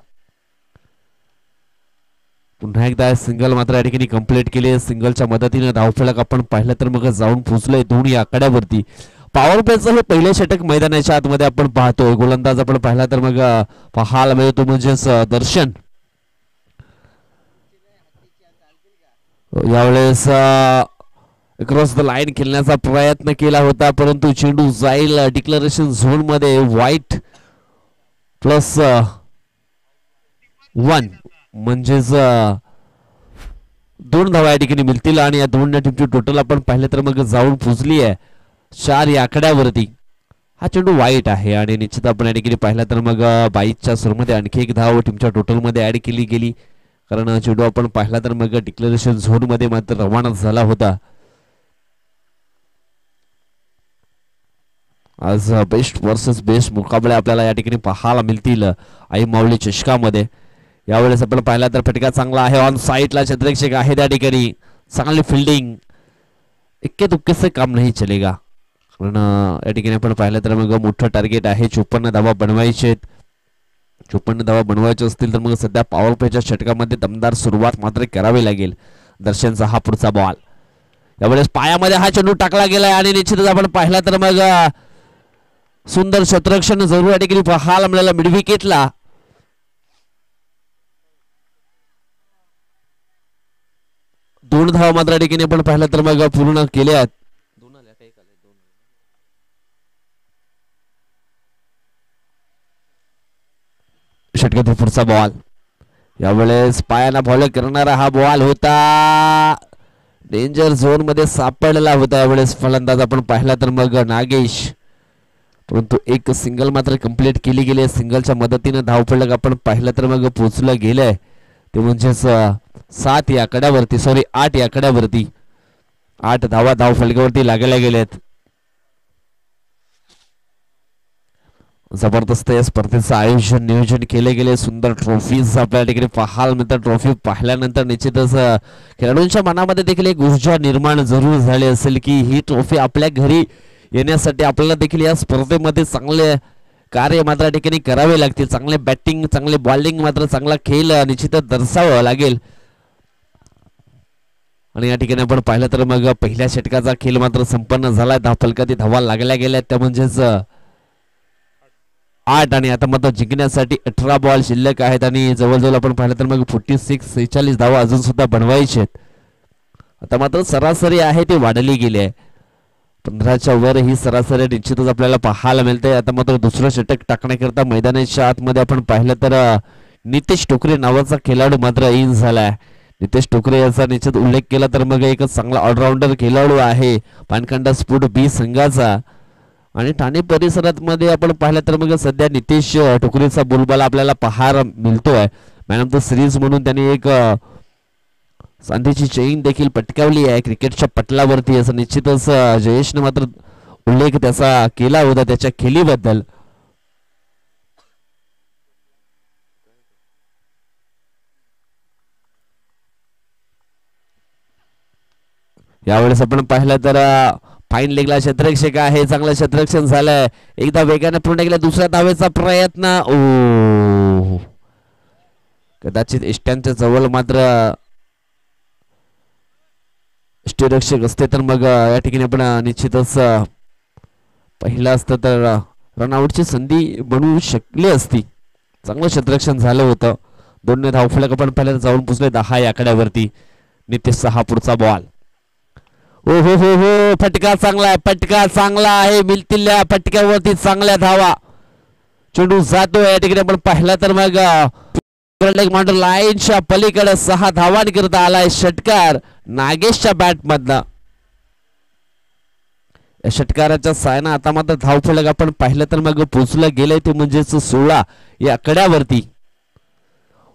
पुन्हा एकदा सिंगल मात्र या ठिकाणी कंप्लीट केली. सिंगलच्या मदतीने धावफलक आपण पाहिलं तर मग जाऊन पोहोचलोय दोन्ही आकड्यावरती. पॉवर प्लेचं हे पहिले षटक मैदानाच्या आतमध्ये आपण पाहतोय. गोलंदाज आपण पाहिला तर मग पाहायला मिळतो म्हणजेच दर्शन. यावेळेस क्रॉस द लाईन खेळण्याचा प्रयत्न केला होता परंतु चेंडू जाईल डिक्लेरेशन झोन मध्ये. व्हाईट +1 म्हणजेच 2 धावा या ठिकाणी मिळतील आणि या 2 टीमची टोटल आपण पाहिलं तर मग जाऊन पोहोचली आहे 4 या आकड्यावरती. हा चेंडू वाईट आहे आणि निश्चित आपण या ठिकाणी पाहिला तर मग 22च्या सुरूमध्ये आणखी एक धाव टीमच्या टोटलमध्ये ऍड केली गेली कारण चेंडू आपण पाहिला तर मग डिक्लेरेशन झोन मध्ये मात्र रवाना झाला होता. आज बेस्ट वर्सेस बेस्ट मुकाबले आपल्याला या ठिकाणी पाहायला मिळतील आई माऊली चषकामध्ये. यावेळेस आपण पाहिला तर फटका चांगला आहे. ऑन साइडला चंद्रक्षक आहे त्या ठिकाणी. चांगली फिल्डिंग. इक्के दुक्के से काम नाही चलेगा कारण या ठिकाणी आपण पाहिलं तर मग मोठं टार्गेट आहे. 54 धावा बनवायचे. 54 धावा बनवायचे असतील तर मग सध्या पॉवर प्लेच्या षटकामध्ये दमदार सुरुवात मात्र करावी लागेल. दर्शनचा हा पुढचा बॉल. यावेळेस पायामध्ये हा चेंडू टाकला गेलाय आणि निश्चितच आपण पाहिला तर मग सुंदर क्षेत्ररक्षण जरूर या ठिकाणी पाहायला मिळाला मिड विकेटला. दोन धावा मात्र या ठिकाणी आपण पाहिलं तर मग पूर्ण केल्यात. षटकातील पुढचा बॉल. यावेळेस पायाला फॉलो करणारा हा बॉल होता. डेंजर झोन मध्ये सापडलेला होता. यावेळेस फलंदाज आपण पाहिला तर मग नागेश परंतु एक सिंगल मात्र कंप्लीट केली गेली. सिंगलच्या मदतीने धावफलक आपण पाहिलं तर मग पोहोचलं गेलंय ते म्हणजेच 7 या आकड्यावरती 8 या आकड्यावरती. 8 धावा धावफलकावरती लागल्या गेल्यात. जबरदस्त या स्पर्धेचं आयोजन नियोजन केले गेले. सुंदर ट्रॉफीज आपल्याला ठिकाणी पाहायला मिळतात. ट्रॉफी पाहिल्यानंतर निश्चितच खेळाडूंच्या मनामध्ये देखील एक ऊर्जा निर्माण जरूर झाली असेल की ही ट्रॉफी आपल्या घरी येण्यासाठी आपल्याला देखील या स्पर्धेमध्ये चांगले कार्य मात्र ठिकाणी करावे लागतील. चांगले बॅटिंग चांगले बॉलिंग मात्र चांगला खेळ निश्चितच दर्शवावा लागेल. आणि या ठिकाणी आपण पाहिलं तर मग पहिल्या षटकाचा खेळ मात्र संपन्न झाला. धावफलकातील धावा लागल्या गेल्या त्या म्हणजेच 8 आणि आता मात्र जिंकण्यासाठी 18 बॉल शिल्लक आहेत आणि जवळजवळ आपण पाहिलं तर मग 46 धावा अजून सुद्धा बनवायचे आहेत. आता मात्र सरासरी आहे ती वाढली गेली आहे. 15च्या वर ही सरासरी निश्चितच आपल्याला पाहायला मिळते. आता मात्र दुसरं षटक टाकण्याकरता मैदानाच्या आतमध्ये आपण पाहिलं तर नितेश टोकरे नावाचा खेळाडू मात्र इन झालाय. नितेश टोकरे याचा निश्चित उल्लेख केला तर मग एक चांगला ऑलराऊंडर खेळाडू आहे पानखंडा स्पोर्ट बी संघाचा. आणि ठाणे परिसरात मध्ये आपण पाहिलं तर मग सध्या नितेश टोकरेचा बोलबाला आपल्याला पाहायला मिळतोय. मॅन ऑफ द सिरीज म्हणून त्यांनी एक सांधीची चेन देखील पटकावली आहे क्रिकेटच्या पटलावरती. असं निश्चितच जयेशने मात्र उल्लेख त्याचा केला होता त्याच्या खेळीबद्दल. यावेळेस आपण पाहिलं तर फाईन लेगला क्षेत्ररक्षक आहे. चांगलं क्षेत्ररक्षण झालंय. एकदा वेगाने पूर्ण केला. दुसऱ्या धावेचा प्रयत्न कदाचित इष्ट्यांच्या जवळ मात्र इष्टरक्षक असते तर मग या ठिकाणी आपण निश्चितच पहिलं असतं तर रनआउटची संधी बनवू शकली असती. चांगलं क्षेत्ररक्षण झालं होतं. 2 धावफलक आपण पहिल्यांदा जाऊन पुसले 10 या आकड्यावरती. नितेश सहा पुढचा बॉल. हो हो हो हो फटका चांगला आहे. फटका चांगला आहे. मिळतील फटक्यावरती चांगल्या धावा. चेंडू जातो या ठिकाणी आपण पाहिला तर मग लाईनच्या पलीकडे 6 धावांकरता आलाय षटकार नागेशच्या बॅट मधला. या षटकाराच्या सायना आता मात्र धावफलक आपण पाहिलं तर मग पोचलं गेलंय ते म्हणजेच 16 या आकड्यावरती.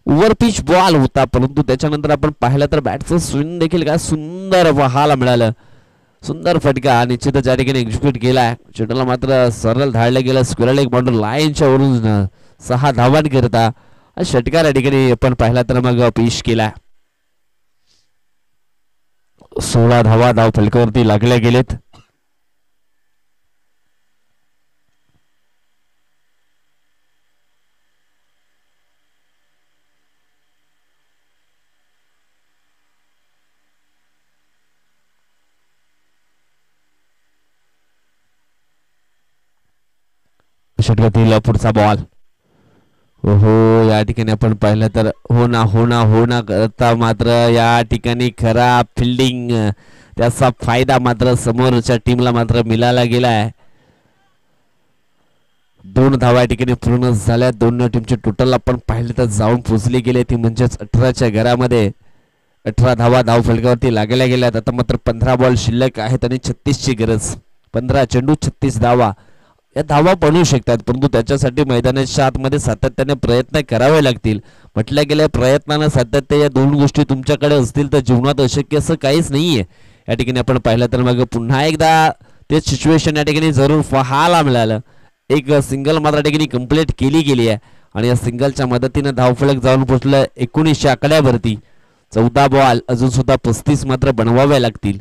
ओव्हरपिच बॉल होता परंतु त्याच्यानंतर आपण पाहिलं तर बॅटचं स्विंग देखील काय सुंदर पाहायला मिळालं. सुंदर फटका निश्चितच या ठिकाणी एक्झिक्यूट केलाय. चेंडूला मात्र सरळ धाडलं गेलं. स्क्वेअर लेग बाउंड्री लाईनच्या वरून 6 धावांकरता षटकार या ठिकाणी आपण पाहिला तर मग पेश केला. 16 धावा धाव फलकावरती लागल्या गेलेत. षटकातील पुढचा बॉल. हो या ठिकाणी आपण पाहिलं तर हो ना करता मात्र या ठिकाणी खराब फिल्डिंग त्याचा फायदा मात्र समोरच्या टीमला मात्र मिळाला गेलाय. 2 धावा या ठिकाणी पूर्ण झाल्या. 2 टीमचे टोटल आपण पाहिले तर जाऊन पोचले गेले ती म्हणजेच 18च्या घरामध्ये 18 धावा धाव फलकावरती लागल्या गेल्यात. आता मात्र 15 बॉल शिल्लक आहेत आणि 36ची गरज. 15 चेंडू 36 धावा या धावा बनवू शकतात परंतु त्याच्यासाठी मैदानाच्या आतमध्ये सातत्याने प्रयत्न करावे लागतील. म्हटलं गेलं प्रयत्नानं सातत्य या 2 गोष्टी तुमच्याकडे असतील तर जीवनात अशक्य असं काहीच नाहीये. या ठिकाणी आपण पाहिलं तर मग पुन्हा एकदा ते सिच्युएशन या ठिकाणी जरूर पाहायला मिळालं. एक सिंगल मात्र ठिकाणी कंप्लीट केली गेली आहे आणि या सिंगलच्या मदतीने धावफलक जाऊन पोहोचलं 19 आकड्यावरती. 14 बॉल अजून सुद्धा 35 मात्र बनवावे लागतील.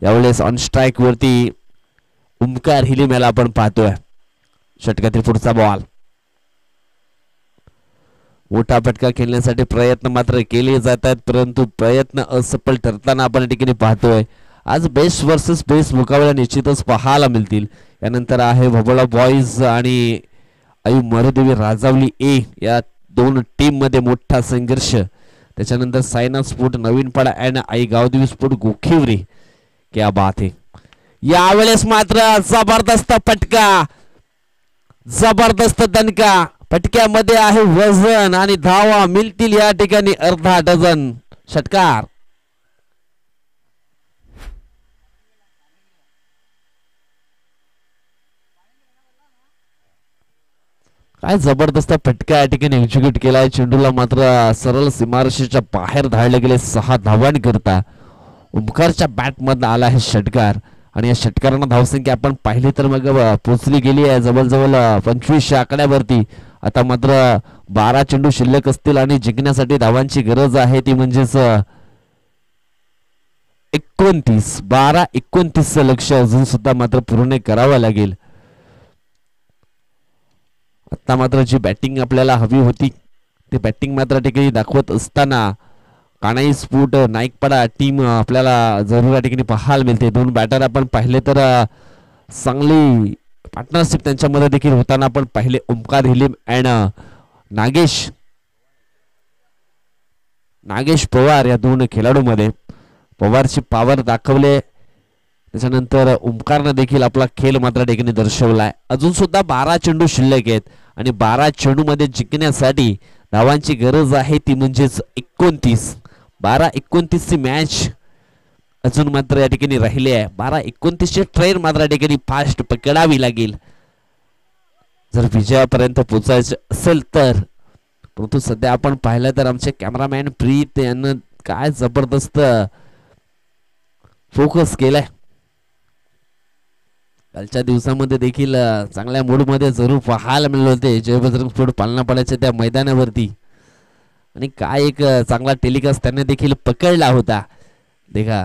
यावेळेस ऑन स्ट्राईक वरती ओमकार हिलिमेला आपण पाहतोय. षटकातील पुढचा बॉल. मोठा फटका खेळण्यासाठी प्रयत्न मात्र केले जात आहेत परंतु प्रयत्न असफल ठरताना आपण ठिकाणी पाहतोय. आज बेस्ट वर्सेस बेस्ट मुकाबला निश्चितच पाहायला मिळतील. यानंतर आहे भोबळा बॉईज आणि आयु मरदेवी राजावली ए या 2 टीम मध्ये मोठा संघर्ष. त्याच्यानंतर Saina sport Navinpada and Aai Gavdevi sport Gokhivari. क्या बात है. यावेळेस मात्र जबरदस्त फटका जबरदस्त दणका. फटक्यामध्ये आहे वजन आणि धावा मिळतील या ठिकाणी अर्धा डझन. षटकार. काय जबरदस्त फटका या ठिकाणी एक्झिक्यूट केलाय. चेंडूला मात्र सरळ सीमारेषेच्या बाहेर धाडले गेले 6 धावांकरता. ओमकारच्या बॅट मधून आला आहे षटकार आणि या षटकारांना धावसंख्या आपण पाहिली तर मग पोचली गेली आहे जवळजवळ 25 आकड्यावरती. आता मात्र 12 चेंडू शिल्लक असतील आणि जिंकण्यासाठी धावांची गरज आहे ती म्हणजेच 29. 12-29 लक्ष अजून सुद्धा मात्र पूर्ण करावं लागेल. आता मात्र जी बॅटिंग आपल्याला हवी होती ती बॅटिंग मात्र ठिकाणी दाखवत असताना कानाई स्पोर्ट नाईकपाडा टीम आपल्याला जरूर या ठिकाणी पाहायला मिळते. 2 बॅटर आपण पाहिले तर चांगली पार्टनरशिप त्यांच्यामध्ये देखील होताना आपण पाहिले. ओमकार हिलिम अँड नागेश पवार या 2 खेळाडूंमध्ये पवारची पॉवर दाखवले त्याच्यानंतर ओमकारनं देखील आपला खेळ मात्र ठिकाणी दर्शवलाय. अजून सुद्धा 12 चेंडू शिल्लक आहेत आणि 12 चेंडू मध्ये जिंकण्यासाठी धावांची गरज आहे ती म्हणजेच 29. 12-29 ची मॅच अजून मात्र या ठिकाणी राहिली आहे. 12-29 ची ट्रेन मात्र या ठिकाणी फास्ट पकडावी लागेल जर विजयापर्यंत पोहोचायचं असेल तर. परंतु सध्या आपण पाहिलं तर आमचे कॅमेरामॅन प्रीत यांना काय जबरदस्त फोकस केलाय. कालच्या दिवसामध्ये देखील चांगल्या मूडमध्ये जरूर पाहायला मिळाले होते जय बजरंग स्पोर्ट पालनापाड्याच्या त्या मैदानावरती आणि काय एक चांगला टेलिकास्ट त्यांनी देखील पकडला होता. देखा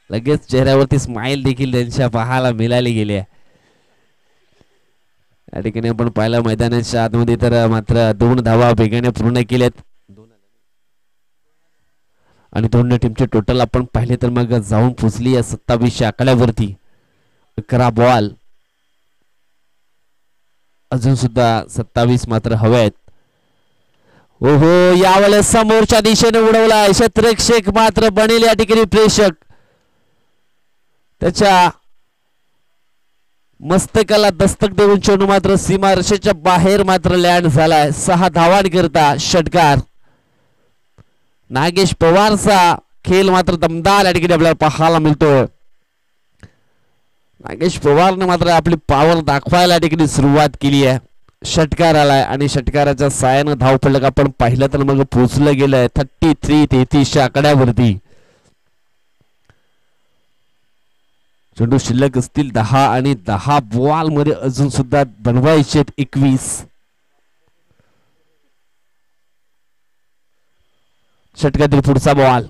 लगेच चेहऱ्यावरती स्माइल देखील त्यांच्या पाहायला मिळाली गेली आहे. या ठिकाणी आपण पाहिलं मैदानाच्या आतमध्ये तर मात्र 2 धावा वेगाने पूर्ण केल्यात आणि दोन्ही टीमचे टोटल आपण पाहिले तर मग जाऊन पोचली या 27 आकड्यावरती. 11 बॉल अजून सुद्धा 27 मात्र हवे आहेत. ओहो यावेळेस समोरच्या दिशेने उडवला क्षेत्ररक्षक मात्र बनेल या ठिकाणी प्रेक्षक त्याच्या मस्तकाला दस्तक देऊन चेंडू मात्र सीमारेषेच्या बाहेर मात्र लँड झालाय. 6 धावांकरता षटकार. नागेश पवारचा खेळ मात्र दमदार या ठिकाणी आपल्याला पाहायला मिळतोय. नागेश पवारने मात्र आपली पॉवर दाखवायला या ठिकाणी सुरुवात केली आहे. षटकार आलाय आणि षटकाराच्या साहाय्यानं धावफलक आपण पाहिलं तर मग पोहोचलं गेलंय 33 आकड्यावरती. चेंडू शिल्लक असतील 10 आणि 10 बॉल मध्ये अजून सुद्धा बनवायचे 21. षटकातील पुढचा बॉल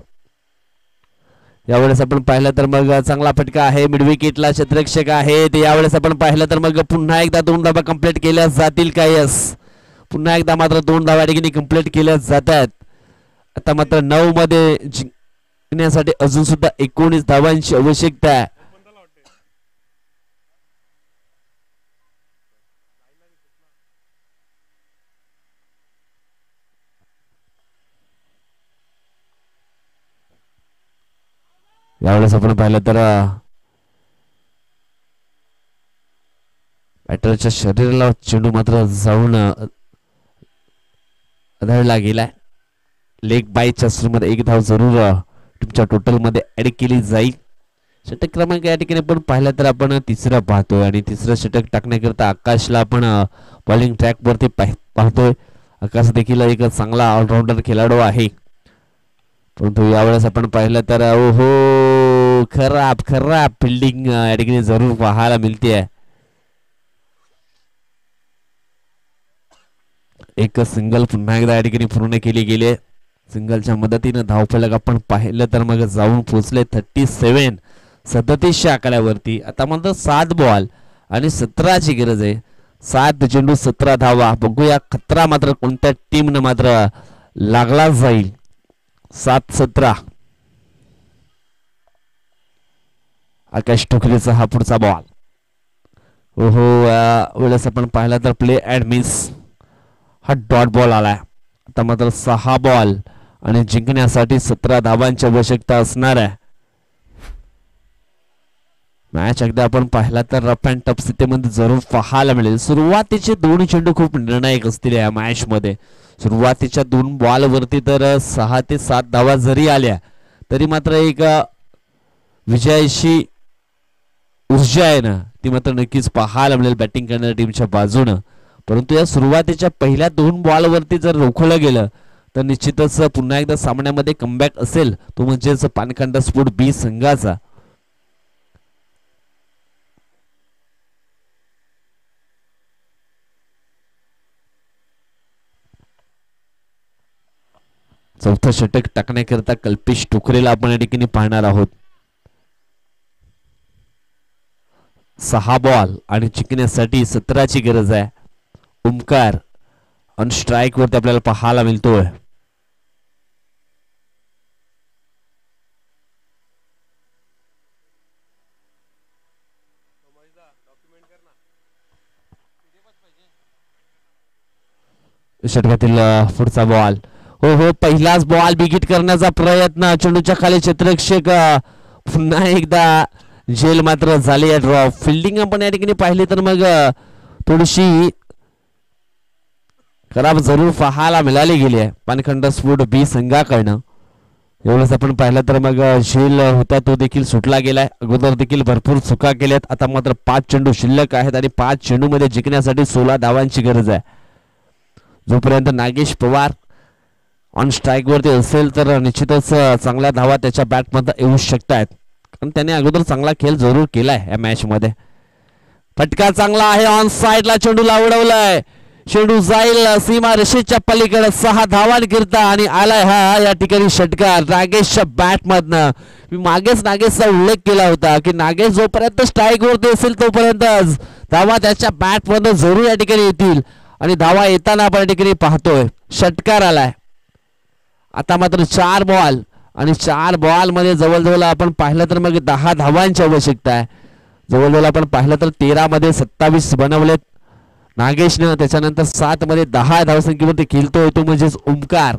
यावेळेस आपण पाहिलं तर मग चांगला फटका आहे. मिड विकेटला क्षेत्ररक्षक आहे ते यावेळेस आपण पाहिलं तर मग पुन्हा एकदा 2 धावा कंप्लीट केल्या जातील का? यस पुन्हा एकदा मात्र 2 धावा ठिकाणी कंप्लीट केल्या जातात. आता मात्र 9 मध्ये जिंकण्यासाठी अजून सुद्धा 19 धावांची आवश्यकता आहे. यावेळेस आपण पाहिलं तर बॅटरच्या शरीराला चेंडू मात्र जाऊन आदळला गेलाय. लेग बायच्या सुरूमध्ये 1 धाव जरूर टीमच्या टोटल मध्ये ऍड केली जाईल. षटक क्रमांक या ठिकाणी आपण पाहिलं तर आपण 3रा पाहतोय आणि 3रं षटक टाकण्याकरता आकाशला आपण बॉलिंग ट्रॅक वरती पाहतोय. आकाश देखील एक चांगला ऑलराऊंडर खेळाडू आहे. परंतु यावेळेस आपण पाहिलं तर ओहो खराब फिल्डिंग या ठिकाणी जरूर पाहायला मिळते. एक सिंगल पुन्हा एकदा या ठिकाणी पूर्ण केली गेली. सिंगलच्या मदतीने धावफलक आपण पाहिलं तर मग जाऊन पोहोचले 37 आकड्यावरती. आता मात्र 7 बॉल आणि 17 ची गरज आहे. 7 चेंडू 17 धावा. बघूया खतरा मात्र कोणत्या टीम न मात्र लागला जाईल. 7-17 आकाश टोकलेचा हा पुढचा बॉल. ओहो वेळेस आपण पाहिला तर प्ले अँड मिस हा डॉट बॉल आलाय. आता मात्र 6 बॉल आणि जिंकण्यासाठी 17 धावांची आवश्यकता असणार आहे. मॅच एकदा आपण पाहिला तर रफ अँड टफ स्थितीमध्ये जरूर पाहायला मिळेल. सुरुवातीचे 2 चेंडू खूप निर्णायक असतील या मॅच मध्ये. सुरुवातीच्या 2 बॉल वरती तर 6 ते 7 धावा जरी आल्या तरी मात्र एक विजयाची ऊर्जा आहे ना ती मात्र नक्कीच पाहायला मिळेल बॅटिंग करणाऱ्या टीमच्या बाजूनं. परंतु या सुरुवातीच्या पहिल्या 2 बॉल वरती जर रोखलं गेलं तर निश्चितच पुन्हा एकदा सामन्यामध्ये कमबॅक असेल तो म्हणजेच पानखंडा स्पोर्ट बी संघाचा. चौथं षटक टाकण्याकरता कल्पेश टोकरेला आपण या ठिकाणी पाहणार आहोत. 6 बॉल आणि जिंकण्यासाठी 17 ची गरज आहे. ओमकार ऑन स्ट्राईक वरती आपल्याला पाहायला मिळतोय. षटकातील पुढचा बॉल. हो पहिलाच बॉल बिगिट करण्याचा प्रयत्न. चेंडूच्या खाली क्षेत्ररक्षक पुन्हा एकदा झेल मात्र झाली आहे ड्रॉप. फिल्डिंग आपण या ठिकाणी पाहिली तर मग थोडीशी खराब जरूर पाहायला मिळाली गेली आहे पानखंड स्पोर्ट बी संघाकडनं. एवढंच आपण पाहिलं तर मग झेल होता तो देखील सुटला गेलाय. अगोदर देखील भरपूर चुका केल्यात. आता मात्र 5 चेंडू शिल्लक आहेत आणि 5 चेंडूमध्ये जिंकण्यासाठी 16 धावांची गरज आहे. जोपर्यंत नागेश पवार ऑन स्ट्राईक वरती असेल तर निश्चितच चांगल्या धावा त्याच्या बॅटमध्ये येऊ शकतात, कारण त्याने अगोदर चांगला खेळ जरूर केलाय या मॅच मध्ये. फटका चांगला आहे, ऑन साइडला चेंडूला उडवलाय. चेंडू जाईल सीमा रेषेच्या पलीकडे 6 धावांकरिता आणि आलाय हा या ठिकाणी षटकार नागेशच्या बॅट मधनं. मी मागेच नागेशचा उल्लेख केला होता की नागेश जोपर्यंत स्ट्राईक वरती असेल तोपर्यंतच धावा त्याच्या बॅट मधनं जरूर या ठिकाणी येतील आणि धावा येताना आपण या ठिकाणी पाहतोय. षटकार आलाय. आता मात्र 4 बॉल आणि 4 बॉल मध्ये जवळजवळ आपण पाहिलं तर मग 10 धावांची आवश्यकता आहे. जवळजवळ आपण पाहिलं तर 13 मध्ये 27 बनवलेत नागेशनं. त्याच्यानंतर 7 मध्ये 10 धावसंख्येवरती खेळतोय तो म्हणजेच ओमकार.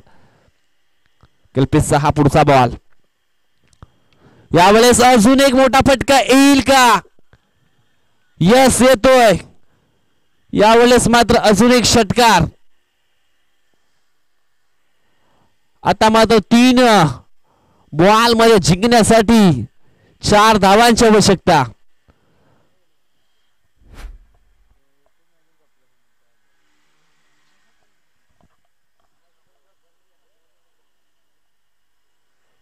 कल्पित हा पुढचा बॉल. यावेळेस अजून एक मोठा फटका येईल का? यस, येतोय. यावेळेस मात्र अजून एक षटकार. आता मात्र 3 बॉल मध्ये जिंकण्यासाठी 4 धावांची आवश्यकता.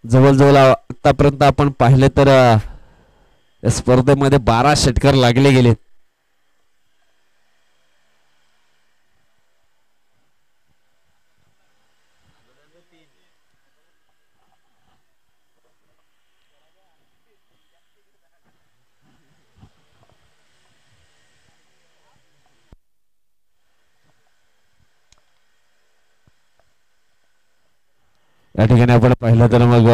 जवळजवळ आतापर्यंत आपण पाहिले तर या स्पर्धेमध्ये 12 षटकार लागले गेले. या ठिकाणी आपण पाहिलं तर मग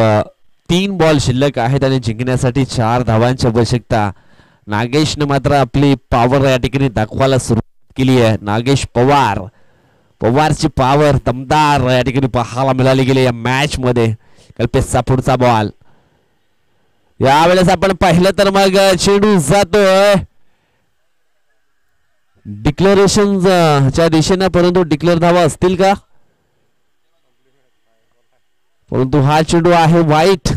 3 बॉल शिल्लक आहेत आणि जिंकण्यासाठी 4 धावांची आवश्यकता. नागेशने मात्र आपली पॉवर या ठिकाणी दाखवायला सुरुवात केली आहे. नागेश पवार, पवारची पॉवर दमदार या ठिकाणी पाहायला मिळाली गेली या मॅच मध्ये. कल्पेशचा पुढचा बॉल. यावेळेस आपण पाहिलं तर मग चेंडू जातोय डिक्लेरेशन च्या दिशेने, परंतु डिक्लेअर धावा असतील का? परंतु हा चेंडू आहे वाईट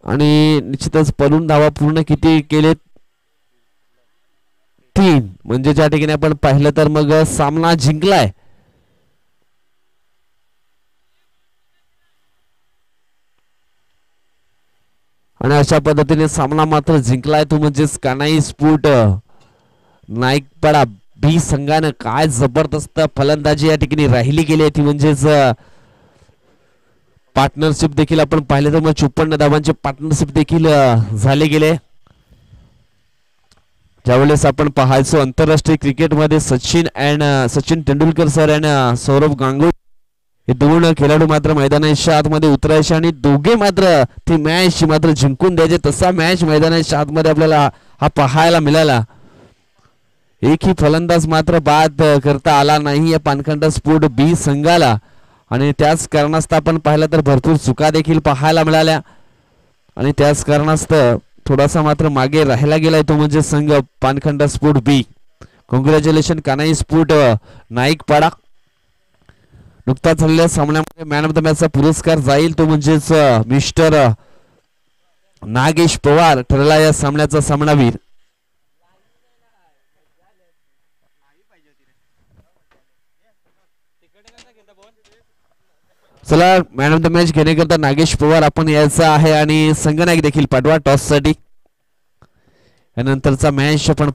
आणि निश्चितच पळून धावा पूर्ण किती केलेत? 3. म्हणजे ज्या ठिकाणी आपण पाहिलं तर मग सामना जिंकलाय. आणि अशा पद्धतीने सामना मात्र जिंकलाय तो म्हणजेच कानाई स्पोर्ट नाईकपाडा बी संघानं. काय जबरदस्त फलंदाजी या ठिकाणी राहिली गेली ती म्हणजेच पार्टनरशिप देखील आपण पाहिले तर मग 54 धावांचे पार्टनरशिप देखील झाले गेले. ज्यावेळेस आपण पाहायचो आंतरराष्ट्रीय क्रिकेटमध्ये सचिन तेंडुलकर सर आणि सौरभ गांगुली हे 2 खेळाडू मात्र मैदानाच्या आतमध्ये उतरायचे आणि दोघे मात्र ती मॅच मात्र जिंकून द्यायचे. तसा मॅच मैदानाच्या आतमध्ये आपल्याला हा पाहायला मिळाला. एकही फलंदाज मात्र बाद करता आला नाही या पानखंड स्पोर्ट बी संघाला आणि त्याच कारणास्तव आपण पाहिलं तर भरपूर चुका देखील पाहायला मिळाल्या आणि त्याच कारणास्तव थोडासा मात्र मागे राहिला गेलाय तो म्हणजे संघ पानखंड स्पोर्ट बी. कॉंग्रॅच्युलेशन कानाई स्पोर्ट नाईकपाडा. नुकताच झालेल्या सामन्यामध्ये मॅन ऑफ द मॅचचा पुरस्कार जाईल तो म्हणजेच मिस्टर नागेश पवार ठरला या सामन्याचा सामनावीर. चला मॅन ऑफ द मॅच घेण्याकरता नागेश पवार आपण यायचा आहे आणि संघनायक देखील पाठवा टॉस साठी. यानंतरचा मॅच आपण